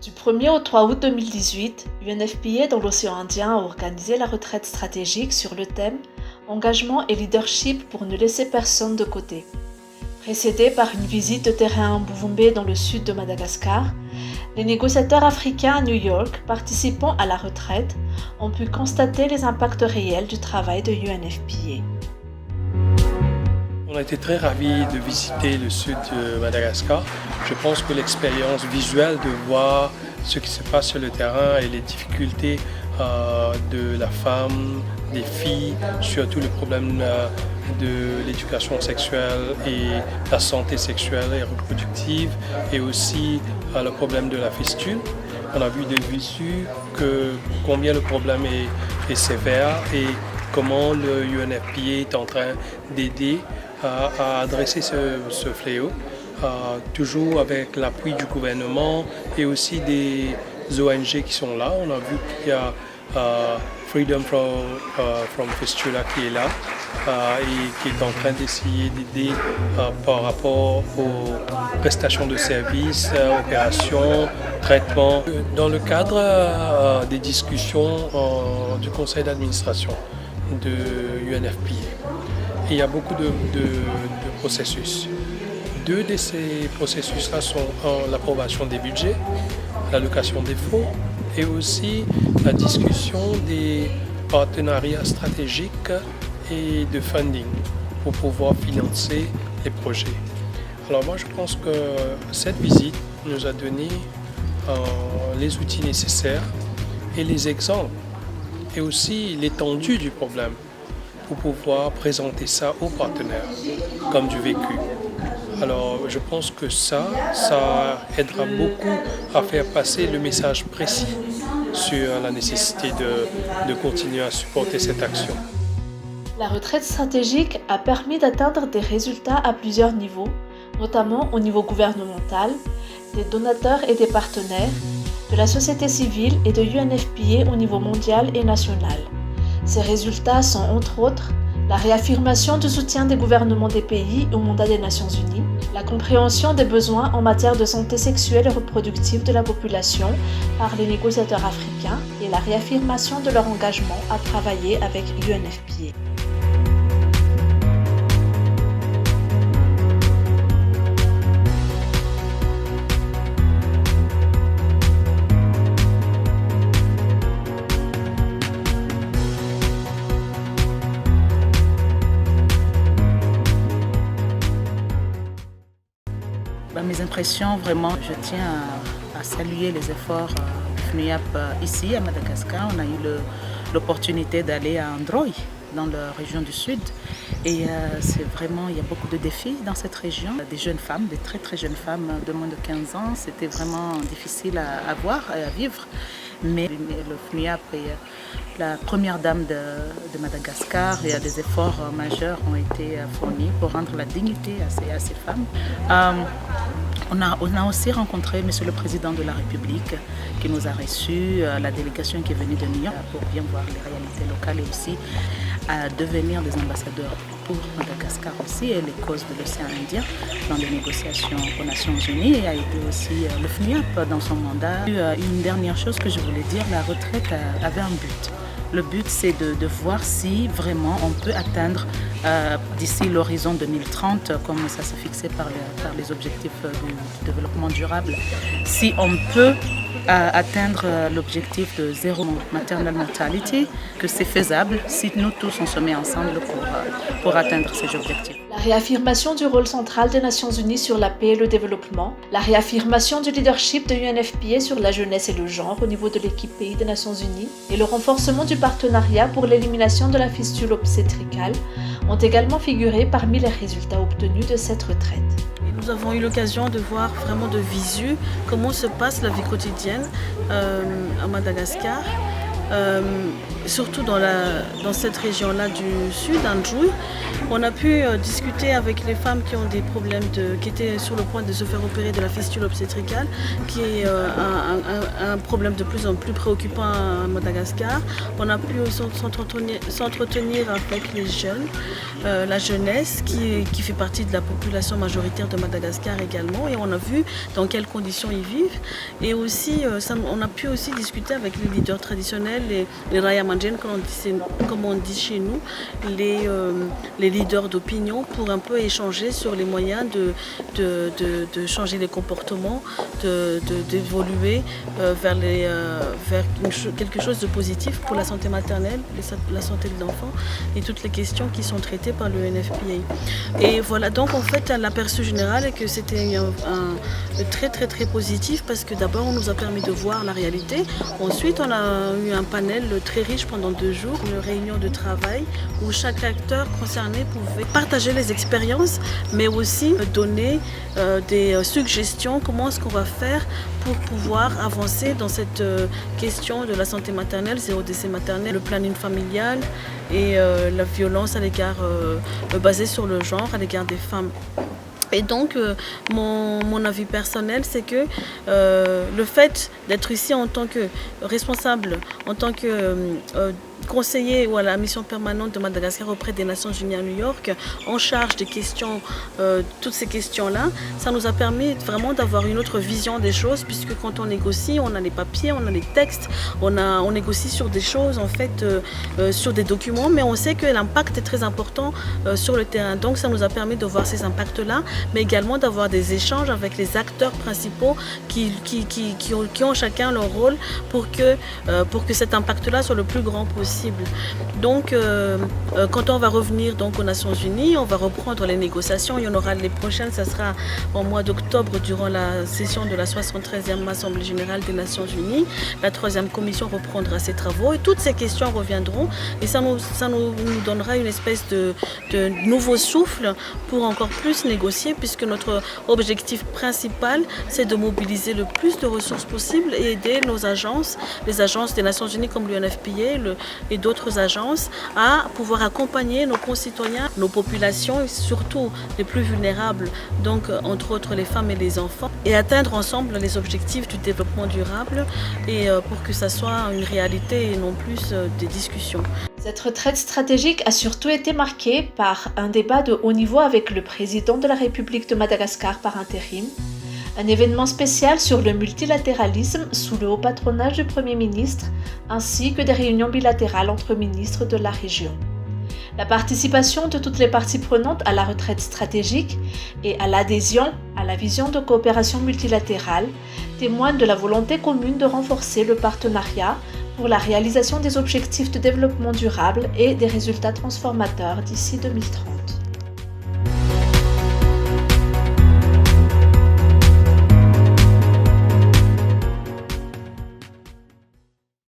Du 1er au 3 août 2018, UNFPA dans l'océan Indien a organisé la retraite stratégique sur le thème « Engagement et leadership pour ne laisser personne de côté ». Précédée par une visite de terrain à Mbuvumbe dans le sud de Madagascar, les négociateurs africains à New York, participant à la retraite, ont pu constater les impacts réels du travail de UNFPA. On a été très ravis de visiter le sud de Madagascar. Je pense que l'expérience visuelle de voir ce qui se passe sur le terrain et les difficultés de la femme, des filles, surtout le problème de l'éducation sexuelle et la santé sexuelle et reproductive, et aussi le problème de la fistule. On a vu de visu combien le problème est sévère et comment le UNFPA est en train d'aider à adresser ce fléau, toujours avec l'appui du gouvernement et aussi des ONG qui sont là. On a vu qu'il y a Freedom from Fistula qui est là et qui est en train d'essayer d'aider par rapport aux prestations de services, opérations, traitements. Dans le cadre des discussions du conseil d'administration de UNFPA, il y a beaucoup de processus. Deux de ces processus-là sont l'approbation des budgets, l'allocation des fonds et aussi la discussion des partenariats stratégiques et de funding pour pouvoir financer les projets. Alors moi je pense que cette visite nous a donné les outils nécessaires et les exemples et aussi l'étendue du problème pour pouvoir présenter ça aux partenaires comme du vécu. Alors je pense que ça aidera beaucoup à faire passer le message précis sur la nécessité de continuer à supporter cette action. La retraite stratégique a permis d'atteindre des résultats à plusieurs niveaux, notamment au niveau gouvernemental, des donateurs et des partenaires, de la société civile et de UNFPA au niveau mondial et national. Ces résultats sont entre autres la réaffirmation du soutien des gouvernements des pays au mandat des Nations Unies, la compréhension des besoins en matière de santé sexuelle et reproductive de la population par les négociateurs africains et la réaffirmation de leur engagement à travailler avec UNFPA. Mes impressions, vraiment, je tiens à saluer les efforts du FNUAP ici à Madagascar. On a eu l'opportunité d'aller à Androy, dans la région du sud. Et c'est vraiment, il y a beaucoup de défis dans cette région. Des jeunes femmes, des très très jeunes femmes de moins de 15 ans, c'était vraiment difficile à voir et à vivre. Mais le FNUAP et la première dame de Madagascar, et des efforts majeurs ont été fournis pour rendre la dignité à ces femmes. On a aussi rencontré Monsieur le Président de la République qui nous a reçus, la délégation qui est venue de New York pour bien voir les réalités locales et aussi à devenir des ambassadeurs pour Madagascar aussi et les causes de l'océan Indien dans les négociations aux Nations Unies, et a été aussi le FNUAP dans son mandat. Une dernière chose que je voulais dire, la retraite avait un but. Le but, c'est de voir si vraiment on peut atteindre d'ici l'horizon 2030, comme ça s'est fixé par les objectifs du développement durable, si on peut atteindre l'objectif de zéro maternal mortality, que c'est faisable si nous tous on se met ensemble pour atteindre ces objectifs. La réaffirmation du rôle central des Nations Unies sur la paix et le développement, la réaffirmation du leadership de UNFPA sur la jeunesse et le genre au niveau de l'équipe pays des Nations Unies et le renforcement du partenariat pour l'élimination de la fistule obstétricale ont également figuré parmi les résultats obtenus de cette retraite. Nous avons eu l'occasion de voir vraiment de visu comment se passe la vie quotidienne à Madagascar. surtout dans cette région-là du sud, Ndjoui. On a pu discuter avec les femmes qui ont des problèmes, qui étaient sur le point de se faire opérer de la fistule obstétricale, qui est un problème de plus en plus préoccupant à Madagascar. On a pu s'entretenir avec les jeunes, la jeunesse qui fait partie de la population majoritaire de Madagascar également, et on a vu dans quelles conditions ils vivent. Et aussi, on a pu aussi discuter avec les leaders traditionnels, les Raya Mandjen, comme on dit chez nous, les leaders d'opinion, pour un peu échanger sur les moyens de changer les comportements, d'évoluer vers quelque chose de positif pour la santé maternelle, la santé de l'enfant et toutes les questions qui sont traitées par le UNFPA. Et voilà, donc en fait l'aperçu général est que c'était très très très positif, parce que d'abord on nous a permis de voir la réalité. Ensuite on a eu un panel très riche pendant 2 jours, une réunion de travail où chaque acteur concerné pouvait partager les expériences, mais aussi donner des suggestions, comment est-ce qu'on va faire pour pouvoir avancer dans cette question de la santé maternelle, 0 décès maternel, le planning familial et la violence à l'égard basée sur le genre à l'égard des femmes. Et donc, mon avis personnel, c'est que le fait d'être ici en tant que responsable, en tant que conseiller ou à la mission permanente de Madagascar auprès des Nations Unies à New York, en charge des questions, toutes ces questions-là, ça nous a permis vraiment d'avoir une autre vision des choses, puisque quand on négocie, on a les papiers, on a les textes, on négocie sur des choses, en fait, sur des documents, mais on sait que l'impact est très important sur le terrain. Donc ça nous a permis de voir ces impacts-là, mais également d'avoir des échanges avec les acteurs principaux qui ont chacun leur rôle pour que cet impact-là soit le plus grand possible. Donc, quand on va revenir donc aux Nations Unies, on va reprendre les négociations. Il y en aura les prochaines, ça sera au mois d'octobre durant la session de la 73e Assemblée Générale des Nations Unies. La 3e commission reprendra ses travaux et toutes ces questions reviendront, et ça nous donnera une espèce de nouveau souffle pour encore plus négocier, puisque notre objectif principal, c'est de mobiliser le plus de ressources possibles et aider nos agences, les agences des Nations Unies comme l'UNFPA et d'autres agences, à pouvoir accompagner nos concitoyens, nos populations, et surtout les plus vulnérables, donc entre autres les femmes et les enfants, et atteindre ensemble les objectifs du développement durable, et pour que ça soit une réalité et non plus des discussions. Cette retraite stratégique a surtout été marquée par un débat de haut niveau avec le président de la République de Madagascar par intérim, un événement spécial sur le multilatéralisme sous le haut patronage du Premier ministre, ainsi que des réunions bilatérales entre ministres de la région. La participation de toutes les parties prenantes à la retraite stratégique et à l'adhésion à la vision de coopération multilatérale témoigne de la volonté commune de renforcer le partenariat pour la réalisation des objectifs de développement durable et des résultats transformateurs d'ici 2030.